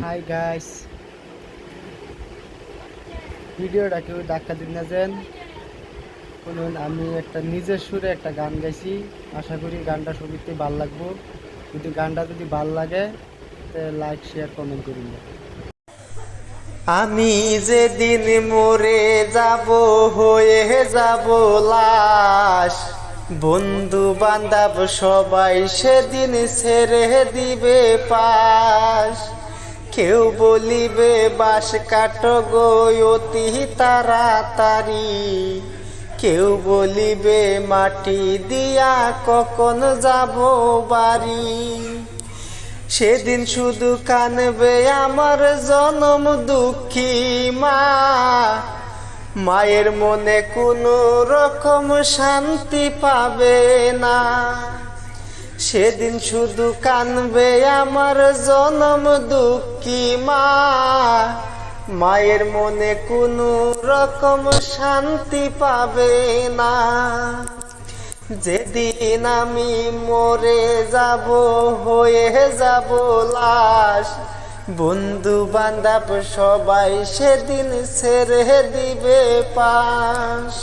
Hi guys, ভিডিওটা কেউ ধাক্কা দিন না যেন। শুনুন, আমি একটা নিজের সুরে একটা গান গাইছি। আশা করি গানটা সত্যি ভালো লাগবো। গানটা যদি ভালো লাগে তাহলে লাইক শেয়ার কমেন্ট করুন। আমি যেদিন মরে যাব, হয়ে যাব লাশ, বন্ধু বান্ধব সবাই সেদিন ছেড়ে দিবে পাশ। কেউ বলিবে বাস কাটো গো অতি তাড়াতাড়ি, কেউ বলিবে মাটি দিয়া কখন যাব বাড়ি। সেদিন শুধু কানবে আমার জনম দুঃখী মা, মায়ের মনে কোনো রকম শান্তি পাবে না। সেদিন শুধু কানবে আমার জনম দুঃখী মা, মায়ের মনে কোনো রকম শান্তি পাবে না। যেদিন আমি মরে যাব, হয়ে যাব লাশ, বন্ধু বান্ধব সবাই সেদিন ছেড়ে দিবে পাশ।